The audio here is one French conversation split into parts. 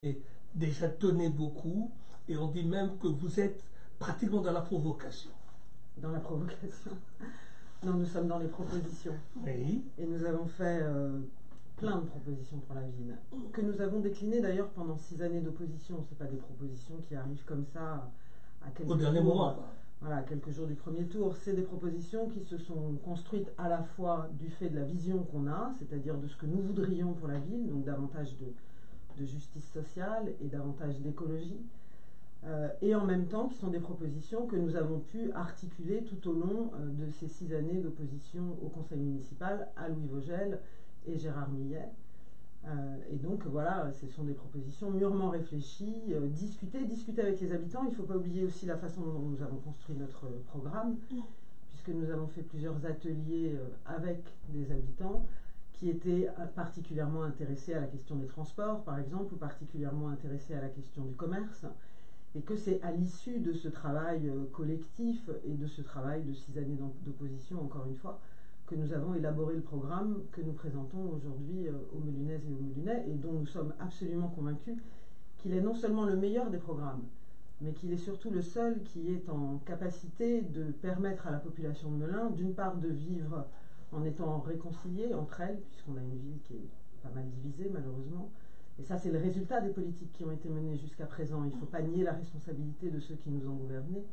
Et déjà tenez beaucoup et on dit même que vous êtes pratiquement dans la provocation. Dans la provocation. Non, nous sommes dans les propositions. Oui. Et nous avons fait plein de propositions pour la ville, que nous avons déclinées d'ailleurs pendant 6 années d'opposition. Ce pas des propositions qui arrivent comme ça à quelques Au dernier jours, moment. voilà, à quelques jours du premier tour. C'est des propositions qui se sont construites à la fois du fait de la vision qu'on a, c'est-à-dire de ce que nous voudrions pour la ville, donc davantage de justice sociale et davantage d'écologie, et en même temps qui sont des propositions que nous avons pu articuler tout au long de ces 6 années d'opposition au conseil municipal à Louis Vogel et Gérard Millet. Et donc voilà, ce sont des propositions mûrement réfléchies, discutées avec les habitants. Il ne faut pas oublier aussi la façon dont nous avons construit notre programme, puisque nous avons fait plusieurs ateliers avec des habitants qui étaient particulièrement intéressés à la question des transports, par exemple, ou particulièrement intéressés à la question du commerce, et que c'est à l'issue de ce travail collectif et de ce travail de 6 années d'opposition, encore une fois, que nous avons élaboré le programme que nous présentons aujourd'hui aux Melunaises et aux Melunais, et dont nous sommes absolument convaincus qu'il est non seulement le meilleur des programmes, mais qu'il est surtout le seul qui est en capacité de permettre à la population de Melun, d'une part, de vivre en étant réconciliée entre elles, puisqu'on a une ville qui est pas mal divisée malheureusement. Et ça, c'est le résultat des politiques qui ont été menées jusqu'à présent. Il ne faut pas nier la responsabilité de ceux qui nous ont gouvernés.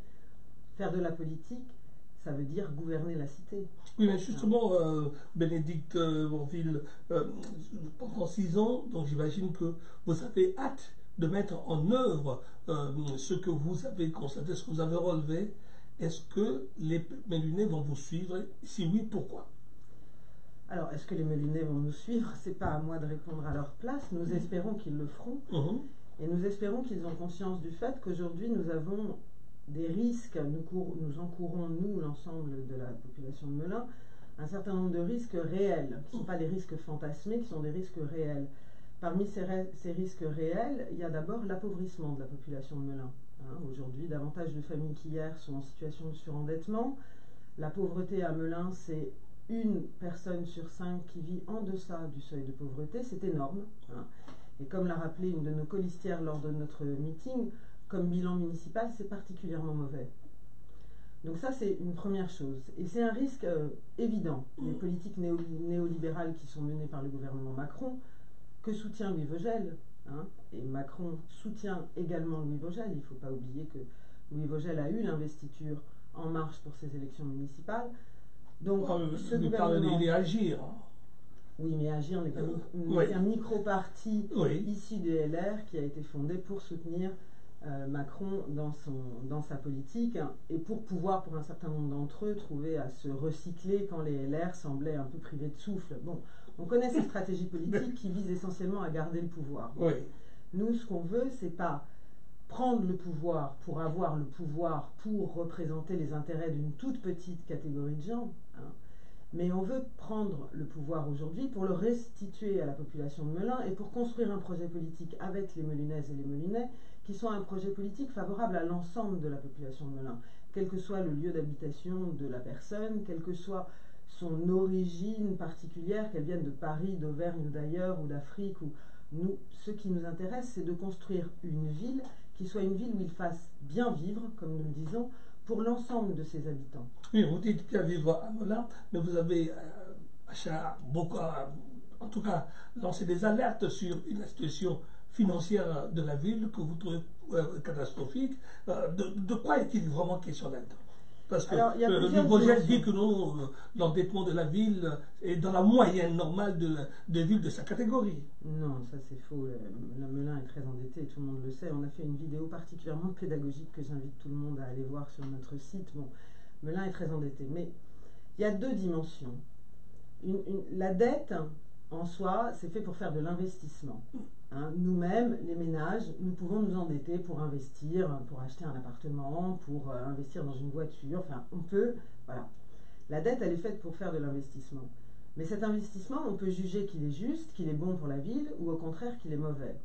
Faire de la politique, ça veut dire gouverner la cité. Oui, mais justement, Bénédicte Bourvil, pendant 6 ans, donc j'imagine que vous avez hâte de mettre en œuvre ce que vous avez constaté, ce que vous avez relevé. Est-ce que les Melunais vont vous suivre? Si oui, pourquoi? Alors, est-ce que les Melunais vont nous suivre? C'est pas à moi de répondre à leur place. Nous espérons qu'ils le feront. Et nous espérons qu'ils ont conscience du fait qu'aujourd'hui, nous avons des risques. Nous encourons, nous, l'ensemble de la population de Melun, un certain nombre de risques réels, qui ne sont pas des risques fantasmés, qui sont des risques réels. Parmi ces risques réels, il y a d'abord l'appauvrissement de la population de Melun. Aujourd'hui, davantage de familles qu'hier sont en situation de surendettement. La pauvreté à Melun, c'est une personne sur 5 qui vit en deçà du seuil de pauvreté, c'est énorme. Et comme l'a rappelé une de nos colistières lors de notre meeting, comme bilan municipal, c'est particulièrement mauvais. Donc ça, c'est une première chose. Et c'est un risque évident. Les politiques néolibérales qui sont menées par le gouvernement Macron, que soutient Louis Vogel, et Macron soutient également Louis Vogel. Il ne faut pas oublier que Louis Vogel a eu l'investiture En Marche pour ces élections municipales. Donc, ce gouvernement... Il est Agir. Oui, mais Agir n'est qu'un micro-parti issu des LR qui a été fondé pour soutenir Macron dans sa politique et pour pouvoir, pour un certain nombre d'entre eux, trouver à se recycler quand les LR semblaient un peu privés de souffle. Bon, on connaît ces stratégies politiques qui visent essentiellement à garder le pouvoir. Nous, ce qu'on veut, c'est pas prendre le pouvoir pour avoir le pouvoir pour représenter les intérêts d'une toute petite catégorie de gens, mais on veut prendre le pouvoir aujourd'hui pour le restituer à la population de Melun et pour construire un projet politique avec les Melunaises et les Melunais qui soit un projet politique favorable à l'ensemble de la population de Melun, quel que soit le lieu d'habitation de la personne, quelle que soit son origine particulière, qu'elle vienne de Paris, d'Auvergne ou d'ailleurs, ou d'Afrique. Nous, ce qui nous intéresse, c'est de construire une ville qui soit une ville où il fasse bien vivre, comme nous le disons, pour l'ensemble de ses habitants. Oui, vous dites bien vivre à Melun, mais vous avez beaucoup, en tout cas, lancé des alertes sur une situation financière de la ville que vous trouvez catastrophique. De quoi est-il vraiment question là-dedans? Parce que le projet dit que l'endettement de la ville est dans la moyenne normale de villes de sa catégorie. Non, ça c'est faux. La Melun est très endettée, tout le monde le sait. On a fait une vidéo particulièrement pédagogique que j'invite tout le monde à aller voir sur notre site. Bon, Melun est très endetté. Mais il y a 2 dimensions. La dette, en soi, c'est fait pour faire de l'investissement. Nous-mêmes, les ménages, nous pouvons nous endetter pour investir, pour acheter un appartement, pour investir dans une voiture. Enfin, on peut, voilà. La dette, elle est faite pour faire de l'investissement. Mais cet investissement, on peut juger qu'il est juste, qu'il est bon pour la ville, ou au contraire qu'il est mauvais.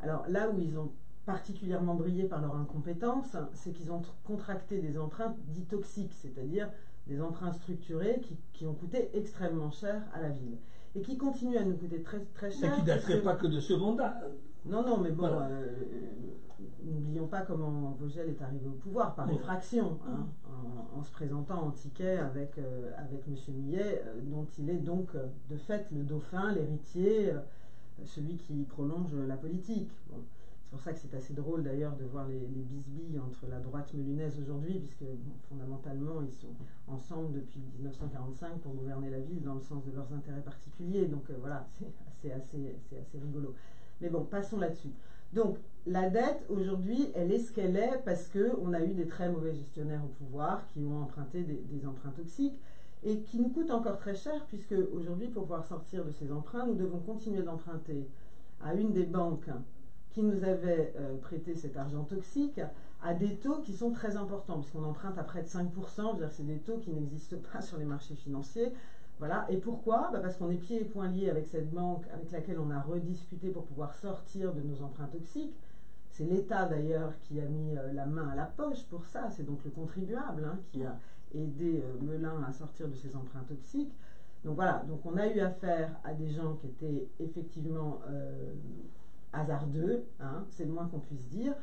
Alors là où ils ont particulièrement brillé par leur incompétence, c'est qu'ils ont contracté des emprunts dits toxiques, c'est-à-dire des emprunts structurés qui ont coûté extrêmement cher à la ville et qui continuent à nous coûter très, très cher. Et qui ne dateraient pas que de ce mandat. Non, non, mais bon, Voilà. n'oublions pas comment Vogel est arrivé au pouvoir, par effraction, hein, en se présentant en ticket avec M. Millet, dont il est donc de fait le dauphin, l'héritier, celui qui prolonge la politique. Bon. C'est pour ça que c'est assez drôle d'ailleurs de voir les bisbilles entre la droite melunaise aujourd'hui, puisque bon, fondamentalement ils sont ensemble depuis 1945 pour gouverner la ville dans le sens de leurs intérêts particuliers. Donc voilà, c'est assez rigolo. Mais bon, passons là-dessus. Donc la dette aujourd'hui, elle est ce qu'elle est parce qu'on a eu des très mauvais gestionnaires au pouvoir qui ont emprunté des emprunts toxiques et qui nous coûtent encore très cher, puisque aujourd'hui, pour pouvoir sortir de ces emprunts, nous devons continuer d'emprunter à une des banques qui nous avait prêté cet argent toxique à des taux qui sont très importants, puisqu'on emprunte à près de 5%, c'est des taux qui n'existent pas sur les marchés financiers. Voilà. Et pourquoi? Parce qu'on est pieds et poings liés avec cette banque avec laquelle on a rediscuté pour pouvoir sortir de nos emprunts toxiques. C'est l'État d'ailleurs qui a mis la main à la poche pour ça, c'est donc le contribuable qui a aidé Melun à sortir de ses emprunts toxiques. Donc voilà, donc on a eu affaire à des gens qui étaient effectivement hasardeux, hein, c'est le moins qu'on puisse dire,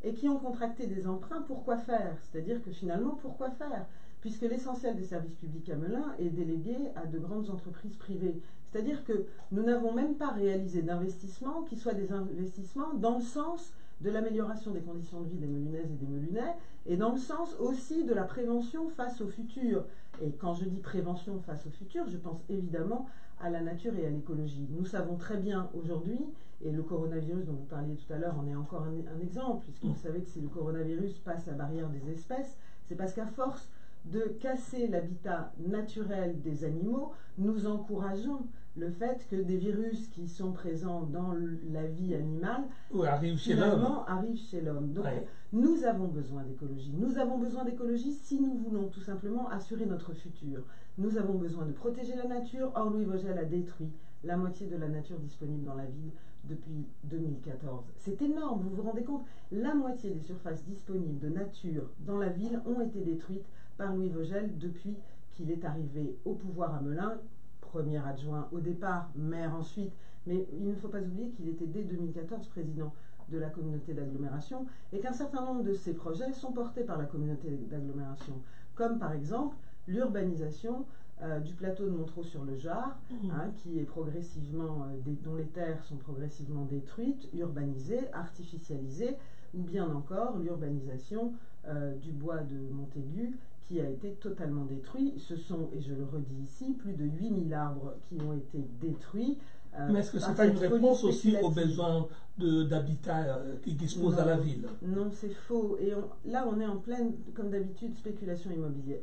et qui ont contracté des emprunts pour quoi faire? C'est-à-dire que finalement, pourquoi faire? Puisque l'essentiel des services publics à Melun est délégué à de grandes entreprises privées. C'est-à-dire que nous n'avons même pas réalisé d'investissements qui soient des investissements dans le sens de l'amélioration des conditions de vie des Melunaises et des Melunais, et dans le sens aussi de la prévention face au futur. Et quand je dis prévention face au futur, je pense évidemment à la nature et à l'écologie. Nous savons très bien aujourd'hui, et le coronavirus dont vous parliez tout à l'heure en est encore un exemple, puisque vous savez que si le coronavirus passe la barrière des espèces, c'est parce qu'à force de casser l'habitat naturel des animaux, nous encourageons le fait que des virus qui sont présents dans la vie animale arrivent chez l'homme. Donc nous avons besoin d'écologie. Nous avons besoin d'écologie si nous voulons tout simplement assurer notre futur. Nous avons besoin de protéger la nature. Or, Louis Vogel a détruit la moitié de la nature disponible dans la ville depuis 2014. C'est énorme, vous vous rendez compte? La moitié des surfaces disponibles de nature dans la ville ont été détruites par Louis Vogel depuis qu'il est arrivé au pouvoir à Melun, premier adjoint au départ, maire ensuite, mais il ne faut pas oublier qu'il était dès 2014 président de la communauté d'agglomération et qu'un certain nombre de ces projets sont portés par la communauté d'agglomération, comme par exemple l'urbanisation du plateau de Montreux-sur-le-Jard, qui est progressivement, dont les terres sont progressivement détruites, urbanisées, artificialisées, ou bien encore l'urbanisation du bois de Montaigu, qui a été totalement détruit. Ce sont, et je le redis ici, plus de 8000 arbres qui ont été détruits. Mais est-ce que ce n'est pas une réponse aussi aux besoins d'habitat qui disposent à la ville? Non, c'est faux. Et là, on est en pleine, comme d'habitude, spéculation immobilière,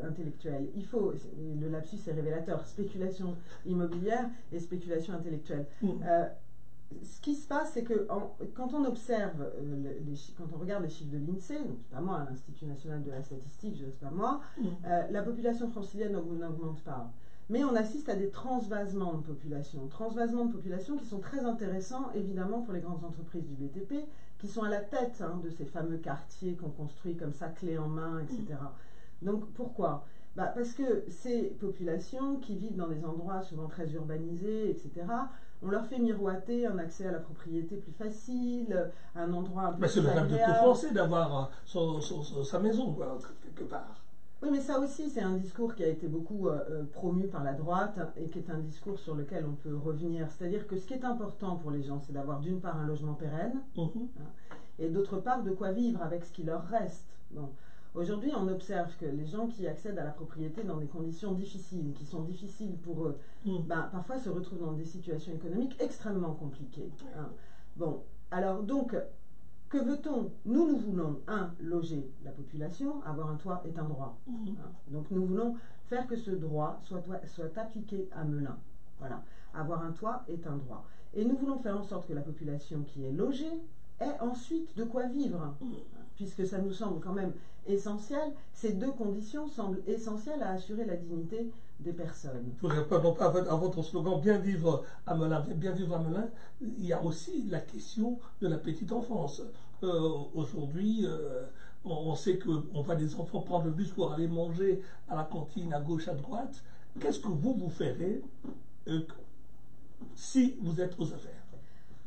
intellectuelle. Il faut, le lapsus est révélateur, spéculation immobilière et spéculation intellectuelle. Ce qui se passe, c'est que quand on observe, quand on regarde les chiffres de l'INSEE, donc c'est pas moi, l'Institut National de la Statistique, je ne sais pas moi, la population francilienne n'augmente pas. Mais on assiste à des transvasements de population qui sont très intéressants, évidemment, pour les grandes entreprises du BTP, qui sont à la tête de ces fameux quartiers qu'on construit comme ça, clé en main, etc. Donc, pourquoi? Parce que ces populations qui vivent dans des endroits souvent très urbanisés, etc., on leur fait miroiter un accès à la propriété plus facile, un endroit un peu plus agréable. C'est le rêve de tout Français d'avoir sa maison, quelque part. Oui, mais ça aussi, c'est un discours qui a été beaucoup promu par la droite et qui est un discours sur lequel on peut revenir. C'est-à-dire que ce qui est important pour les gens, c'est d'avoir d'une part un logement pérenne, et d'autre part de quoi vivre avec ce qui leur reste. Bon. Aujourd'hui, on observe que les gens qui accèdent à la propriété dans des conditions difficiles, qui sont difficiles pour eux, parfois se retrouvent dans des situations économiques extrêmement compliquées. Bon, alors donc, que veut-on? Nous voulons, loger la population, avoir un toit est un droit. Donc nous voulons faire que ce droit soit appliqué à Melun. Voilà, avoir un toit est un droit. Et nous voulons faire en sorte que la population qui est logée ait ensuite de quoi vivre. Puisque ça nous semble quand même essentiel, ces deux conditions semblent essentielles à assurer la dignité des personnes. Pour répondre à votre slogan, bien vivre à Melun, il y a aussi la question de la petite enfance. Aujourd'hui, on sait qu'on voit des enfants prendre le bus pour aller manger à la cantine à gauche, à droite. Qu'est-ce que vous ferez si vous êtes aux affaires?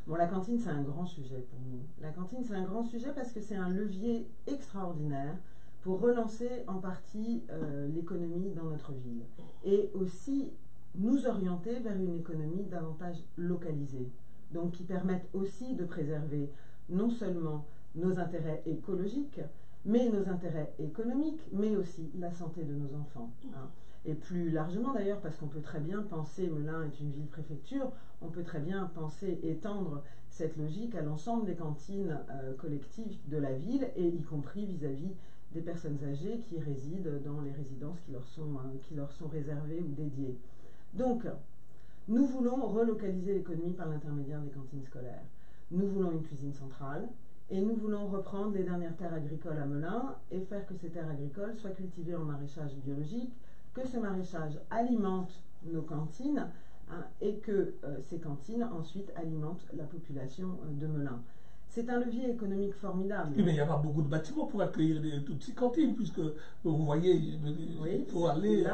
Bon, la cantine, c'est un grand sujet pour nous. La cantine, c'est un grand sujet parce que c'est un levier extraordinaire pour relancer en partie l'économie dans notre ville et aussi nous orienter vers une économie davantage localisée, donc qui permette aussi de préserver non seulement nos intérêts écologiques, mais nos intérêts économiques, mais aussi la santé de nos enfants. Hein. Et plus largement d'ailleurs, parce qu'on peut très bien penser, Melun est une ville-préfecture, on peut très bien penser étendre cette logique à l'ensemble des cantines collectives de la ville, et y compris vis-à-vis des personnes âgées qui résident dans les résidences qui leur sont réservées ou dédiées. Donc, nous voulons relocaliser l'économie par l'intermédiaire des cantines scolaires. Nous voulons une cuisine centrale, et nous voulons reprendre les dernières terres agricoles à Melun et faire que ces terres agricoles soient cultivées en maraîchage biologique, que ce maraîchage alimente nos cantines, hein, et que ces cantines ensuite alimentent la population de Melun. C'est un levier économique formidable. Oui, mais il n'y a pas beaucoup de bâtiments pour accueillir toutes ces cantines, puisque vous voyez, il faut aller...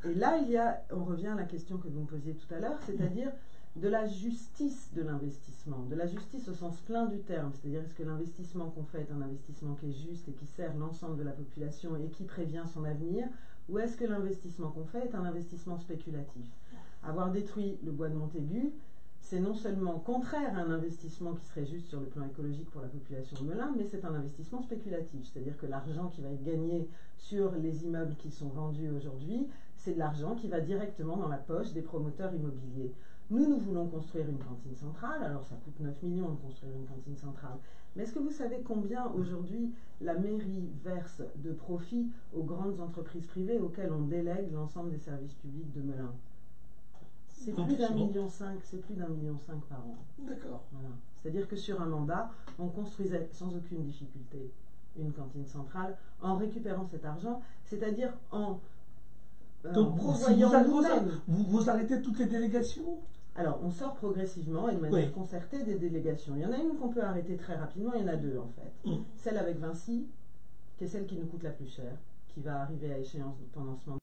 Et là, on revient à la question que vous me posiez tout à l'heure, c'est-à-dire de la justice de l'investissement, de la justice au sens plein du terme, c'est-à-dire est-ce que l'investissement qu'on fait est un investissement qui est juste et qui sert l'ensemble de la population et qui prévient son avenir, ou est-ce que l'investissement qu'on fait est un investissement spéculatif? Avoir détruit le bois de Montaigu, c'est non seulement contraire à un investissement qui serait juste sur le plan écologique pour la population de Melun, mais c'est un investissement spéculatif, c'est-à-dire que l'argent qui va être gagné sur les immeubles qui sont vendus aujourd'hui, c'est de l'argent qui va directement dans la poche des promoteurs immobiliers. Nous voulons construire une cantine centrale, alors ça coûte 9 millions de construire une cantine centrale, mais est-ce que vous savez combien aujourd'hui la mairie verse de profit aux grandes entreprises privées auxquelles on délègue l'ensemble des services publics de Melun? C'est plus d'1,5 million, c'est plus d'1,5 million par an. D'accord. Voilà. C'est-à-dire que sur un mandat, on construisait sans aucune difficulté une cantine centrale en récupérant cet argent, c'est-à-dire en prévoyant nous-mêmes. Vous arrêtez toutes les délégations? Alors, on sort progressivement et de manière concertée des délégations. Il y en a une qu'on peut arrêter très rapidement, il y en a deux en fait. Celle avec Vinci, qui est celle qui nous coûte la plus cher, qui va arriver à échéance pendant ce moment.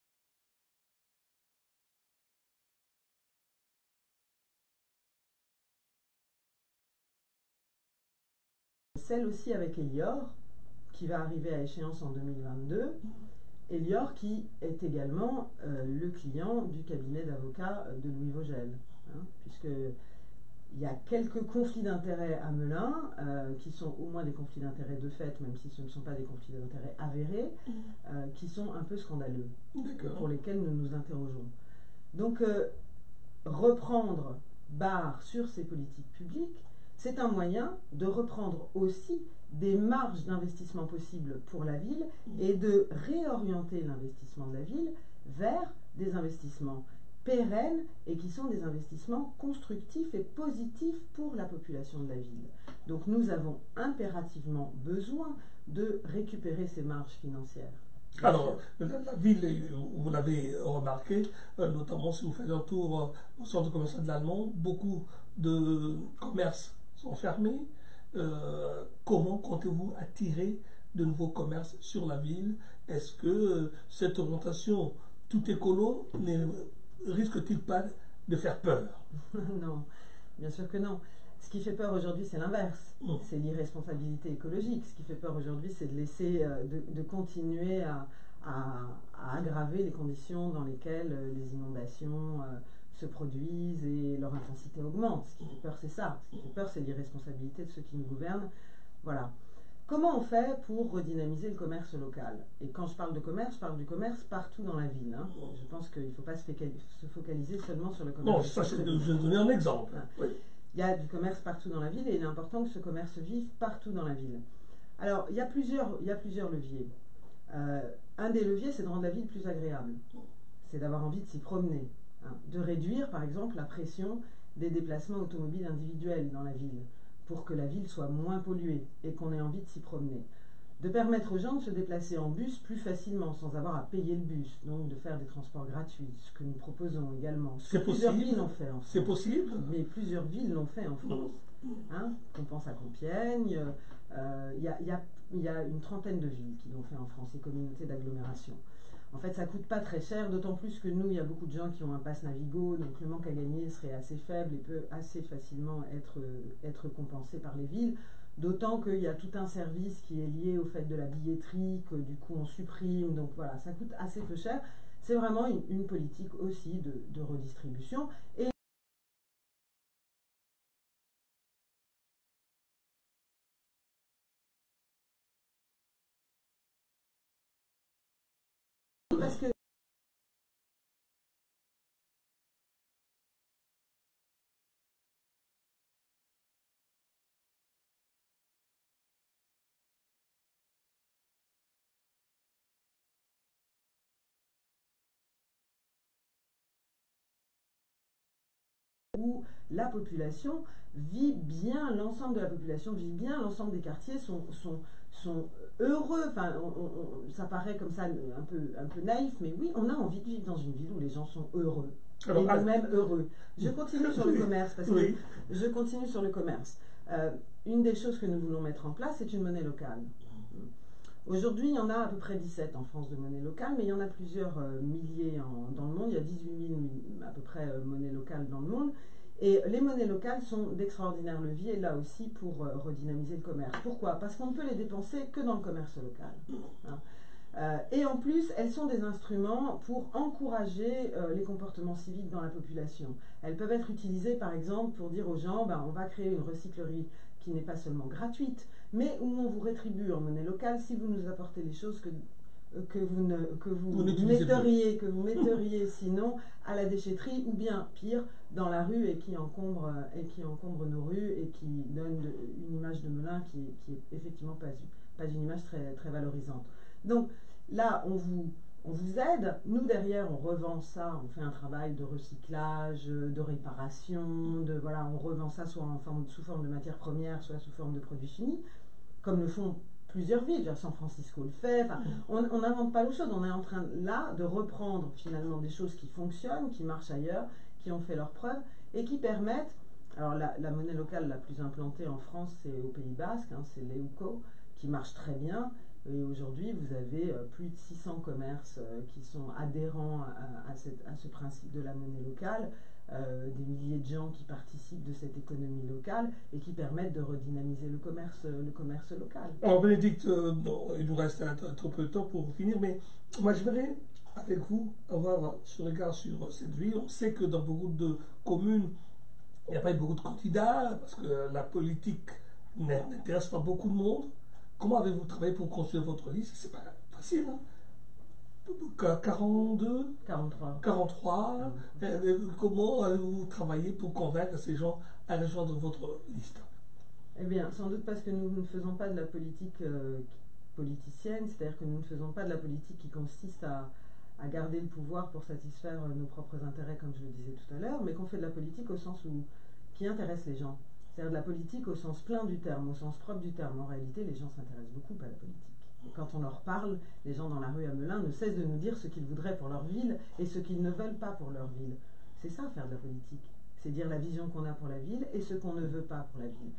Celle aussi avec Elior, qui va arriver à échéance en 2022. Elior qui est également le client du cabinet d'avocats de Louis Vogel. Hein, puisqu'il y a quelques conflits d'intérêts à Melun, qui sont au moins des conflits d'intérêts de fait, même si ce ne sont pas des conflits d'intérêts avérés, qui sont un peu scandaleux, pour lesquels nous nous interrogeons. Donc, reprendre barre sur ces politiques publiques, c'est un moyen de reprendre aussi des marges d'investissement possibles pour la ville et de réorienter l'investissement de la ville vers des investissements pérennes et qui sont des investissements constructifs et positifs pour la population de la ville. Donc nous avons impérativement besoin de récupérer ces marges financières. Alors, la ville, vous l'avez remarqué, notamment si vous faites un tour au centre commercial de l'Allemand, beaucoup de commerces sont fermés. Comment comptez-vous attirer de nouveaux commerces sur la ville? Est-ce que cette orientation tout écolo ne risque-t-il pas de faire peur? Non, bien sûr que non. Ce qui fait peur aujourd'hui, c'est l'inverse. C'est l'irresponsabilité écologique. Ce qui fait peur aujourd'hui, c'est de laisser, de continuer à aggraver les conditions dans lesquelles les inondations se produisent et leur intensité augmente. Ce qui fait peur, c'est ça. Ce qui fait peur, c'est l'irresponsabilité de ceux qui nous gouvernent. Voilà. Comment on fait pour redynamiser le commerce local? Et quand je parle de commerce, je parle du commerce partout dans la ville. Hein. Je pense qu'il ne faut pas se focaliser seulement sur le commerce. Non, ça, je vais donner un exemple. Hein. Oui. Il y a du commerce partout dans la ville et il est important que ce commerce vive partout dans la ville. Alors, il y a plusieurs leviers. Un des leviers, c'est de rendre la ville plus agréable. C'est d'avoir envie de s'y promener. Hein. De réduire, par exemple, la pression des déplacements automobiles individuels dans la ville, pour que la ville soit moins polluée et qu'on ait envie de s'y promener. De permettre aux gens de se déplacer en bus plus facilement, sans avoir à payer le bus, donc de faire des transports gratuits, ce que nous proposons également. Plusieurs villes l'ont fait en France. C'est possible. Mais plusieurs villes l'ont fait en France. Hein, on pense à Compiègne, il y a une trentaine de villes qui l'ont fait en France, les communautés d'agglomération. En fait, ça coûte pas très cher, d'autant plus que nous, il y a beaucoup de gens qui ont un pass Navigo, donc le manque à gagner serait assez faible et peut assez facilement être compensé par les villes. D'autant qu'il y a tout un service qui est lié au fait de la billetterie, que du coup on supprime, donc voilà, ça coûte assez peu cher. C'est vraiment une politique aussi de redistribution. Et parce que où la population vit bien, l'ensemble de la population vit bien, l'ensemble des quartiers sont heureux. Enfin, ça paraît comme ça un peu naïf, mais oui, on a envie de vivre dans une ville où les gens sont heureux. Alors, et même heureux. Je continue sur le commerce, parce que je continue sur le commerce. Une des choses que nous voulons mettre en place, c'est une monnaie locale. Aujourd'hui, il y en a à peu près 17 en France de monnaie locale, mais il y en a plusieurs milliers dans le monde. Il y a 18 000 à peu près monnaies locales dans le monde. Et les monnaies locales sont d'extraordinaires leviers, là aussi, pour redynamiser le commerce. Pourquoi? Parce qu'on ne peut les dépenser que dans le commerce local. Hein. Et en plus, elles sont des instruments pour encourager les comportements civiques dans la population. Elles peuvent être utilisées, par exemple, pour dire aux gens, ben, on va créer une recyclerie qui n'est pas seulement gratuite, mais où on vous rétribue en monnaie locale si vous nous apportez les choses que vous metteriez sinon à la déchetterie, ou bien pire, dans la rue, et qui encombre nos rues et qui donne une image de Melun qui est effectivement pas une image très, très valorisante. Donc là, on vous aide. Nous, derrière, on revend ça, on fait un travail de recyclage, de réparation, voilà, on revend ça soit sous forme de matière première, soit sous forme de produits finis, comme le font plusieurs villes. San Francisco le fait. Enfin, on n'invente pas l'eau chaude. On est en train, là, de reprendre finalement des choses qui fonctionnent, qui marchent ailleurs, qui ont fait leurs preuves, et qui permettent... Alors, la monnaie locale la plus implantée en France, c'est au Pays Basque, hein, c'est l'EUCO, qui marche très bien. Et aujourd'hui, vous avez plus de 600 commerces qui sont adhérents à ce principe de la monnaie locale, des milliers de gens qui participent de cette économie locale et qui permettent de redynamiser le commerce local. Alors Bénédicte, il nous reste un trop peu de temps pour finir, mais moi je voudrais avec vous avoir ce regard sur cette ville. On sait que dans beaucoup de communes, il n'y a pas beaucoup de candidats parce que la politique n'intéresse pas beaucoup de monde. Comment avez-vous travaillé pour construire votre liste? C'est pas facile, hein? 42 43 comment avez-vous travaillé pour convaincre ces gens à rejoindre votre liste? Eh bien, sans doute parce que nous ne faisons pas de la politique politicienne, c'est-à-dire que nous ne faisons pas de la politique qui consiste à garder le pouvoir pour satisfaire nos propres intérêts, comme je le disais tout à l'heure, mais qu'on fait de la politique au sens qui intéresse les gens. C'est-à-dire de la politique au sens plein du terme, au sens propre du terme. En réalité, les gens s'intéressent beaucoup à la politique. Et quand on leur parle, les gens dans la rue à Melun ne cessent de nous dire ce qu'ils voudraient pour leur ville et ce qu'ils ne veulent pas pour leur ville. C'est ça, faire de la politique. C'est dire la vision qu'on a pour la ville et ce qu'on ne veut pas pour la ville.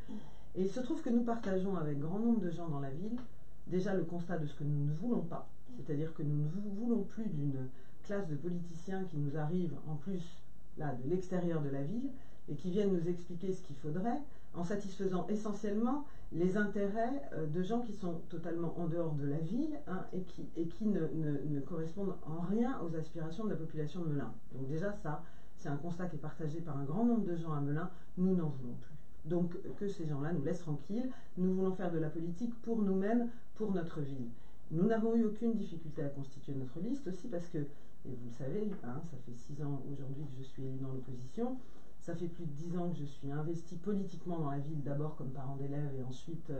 Et il se trouve que nous partageons avec grand nombre de gens dans la ville déjà le constat de ce que nous ne voulons pas. C'est-à-dire que nous ne voulons plus d'une classe de politiciens qui nous arrivent en plus là, de l'extérieur de la ville et qui viennent nous expliquer ce qu'il faudrait, en satisfaisant essentiellement les intérêts de gens qui sont totalement en dehors de la ville, hein, et qui ne correspondent en rien aux aspirations de la population de Melun. Donc déjà ça, c'est un constat qui est partagé par un grand nombre de gens à Melun. Nous n'en voulons plus. Donc que ces gens-là nous laissent tranquilles. Nous voulons faire de la politique pour nous-mêmes, pour notre ville. Nous n'avons eu aucune difficulté à constituer notre liste aussi parce que, et vous le savez, hein, ça fait 6 ans aujourd'hui que je suis élu dans l'opposition. Ça fait plus de 10 ans que je suis investi politiquement dans la ville, d'abord comme parent d'élève et ensuite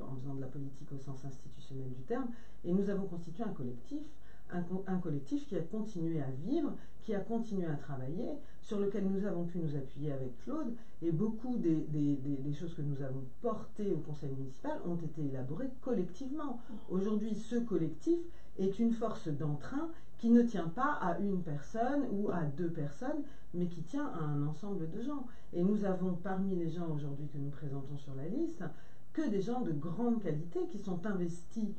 en faisant de la politique au sens institutionnel du terme. Et nous avons constitué un collectif qui a continué à vivre, qui a continué à travailler, sur lequel nous avons pu nous appuyer avec Claude. Et beaucoup des choses que nous avons portées au conseil municipal ont été élaborées collectivement. Aujourd'hui, ce collectif est une force d'entrain qui ne tient pas à une personne ou à 2 personnes, mais qui tient à un ensemble de gens. Et nous avons, parmi les gens aujourd'hui que nous présentons sur la liste, que des gens de grande qualité qui sont investis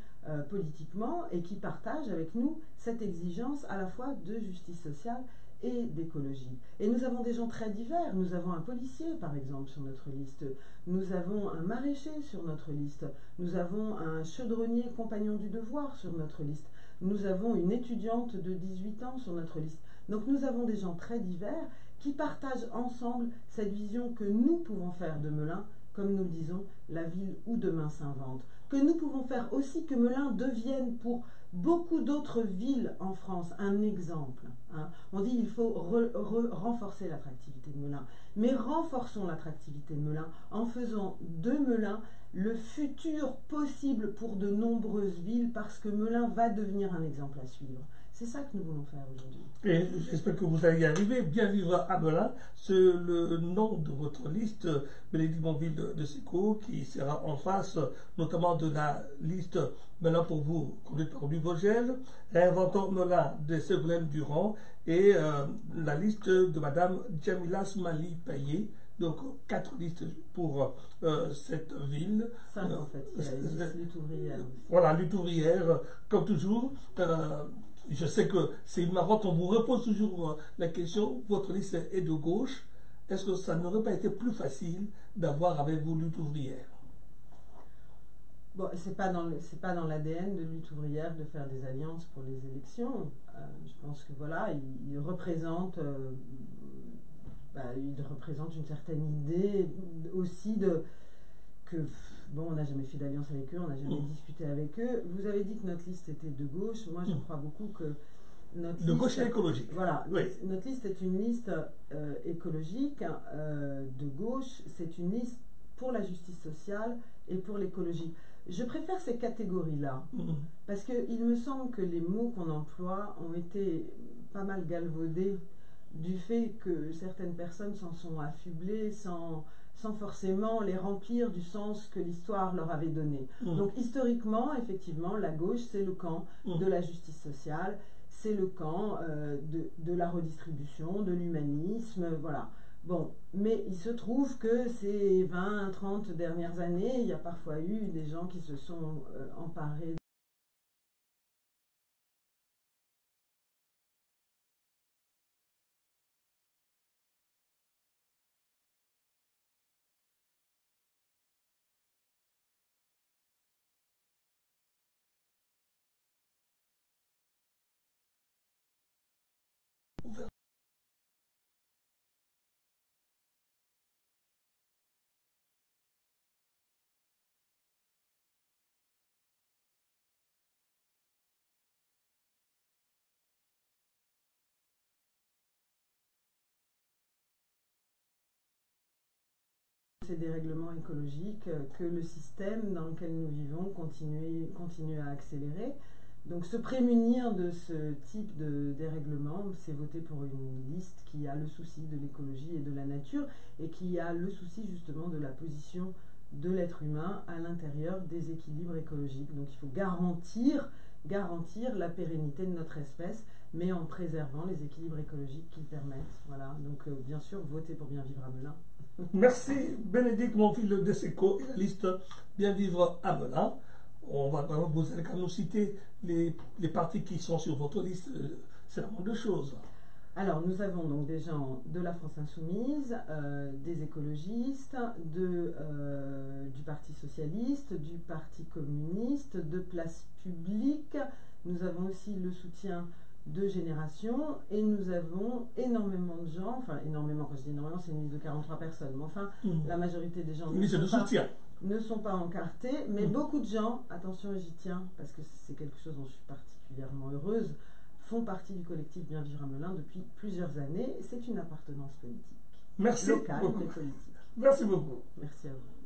politiquement et qui partagent avec nous cette exigence à la fois de justice sociale et d'écologie. Et nous avons des gens très divers. Nous avons un policier, par exemple, sur notre liste. Nous avons un maraîcher sur notre liste. Nous avons un chaudronnier compagnon du devoir sur notre liste. Nous avons une étudiante de 18 ans sur notre liste. Donc nous avons des gens très divers qui partagent ensemble cette vision que nous pouvons faire de Melun, comme nous le disons, la ville où demain s'invente. Que nous pouvons faire aussi que Melun devienne pour beaucoup d'autres villes en France un exemple. Hein. On dit qu'il faut renforcer l'attractivité de Melun. Mais renforçons l'attractivité de Melun en faisant de Melun le futur possible pour de nombreuses villes, parce que Melun va devenir un exemple à suivre. C'est ça que nous voulons faire aujourd'hui. Et j'espère que vous allez y arriver. Bien vivre à Melun, c'est le nom de votre liste, Bénédicte Monville de Seco, qui sera en face notamment de la liste Melun pour vous, conduite par Louis Vogel, Réinventons Melun de Séverine Durand, et la liste de Madame Djamila Smali Payet. Donc 4 listes pour cette ville. 5 en fait, il y a la lutte ouvrière. Voilà, lutte ouvrière, comme toujours. Je sais que c'est marrant, on vous repose toujours la question, votre liste est de gauche. Est-ce que ça n'aurait pas été plus facile d'avoir avec vous lutte ouvrière? Bon, c'est pas dans l'ADN de lutte ouvrière de faire des alliances pour les élections. Je pense que voilà, il représente une certaine idée aussi que bon, on n'a jamais fait d'alliance avec eux, on n'a jamais discuté avec eux. Vous avez dit que notre liste était de gauche. Moi, je crois beaucoup que notre liste... De gauche et écologique. Voilà. Oui. Notre liste est une liste écologique. De gauche, c'est une liste pour la justice sociale et pour l'écologie. Je préfère ces catégories-là, parce qu'il me semble que les mots qu'on emploie ont été pas mal galvaudés du fait que certaines personnes s'en sont affublées sans forcément les remplir du sens que l'histoire leur avait donné. Donc historiquement, effectivement, la gauche, c'est le camp de la justice sociale, c'est le camp de la redistribution, de l'humanisme, voilà. Bon, mais il se trouve que ces 20, 30 dernières années, il y a parfois eu des gens qui se sont emparés ces dérèglements écologiques que le système dans lequel nous vivons continue à accélérer. Donc se prémunir de ce type de dérèglement, c'est voter pour une liste qui a le souci de l'écologie et de la nature, et qui a le souci justement de la position de l'être humain à l'intérieur des équilibres écologiques. Donc il faut garantir la pérennité de notre espèce, mais en préservant les équilibres écologiques qu'ils permettent. Voilà. Donc bien sûr, voter pour bien vivre à Melun. Merci Bénédicte Monville de Seco et la liste Bien vivre à Melun. Vous allez quand même nous citer les partis qui sont sur votre liste, c'est la moindre chose. Alors nous avons donc des gens de la France Insoumise, des écologistes, du Parti Socialiste, du Parti Communiste, de Place Publique. Nous avons aussi le soutien de Génération, et nous avons énormément de gens, enfin énormément, quand je dis énormément, c'est une liste de 43 personnes, mais enfin la majorité des gens ne sont pas encartés, mais beaucoup de gens, attention j'y tiens, parce que c'est quelque chose dont je suis particulièrement heureuse, font partie du collectif Bien Vivre à Melun depuis plusieurs années. C'est une appartenance politique. Merci locale, beaucoup. mais politique. Merci beaucoup. Merci à vous.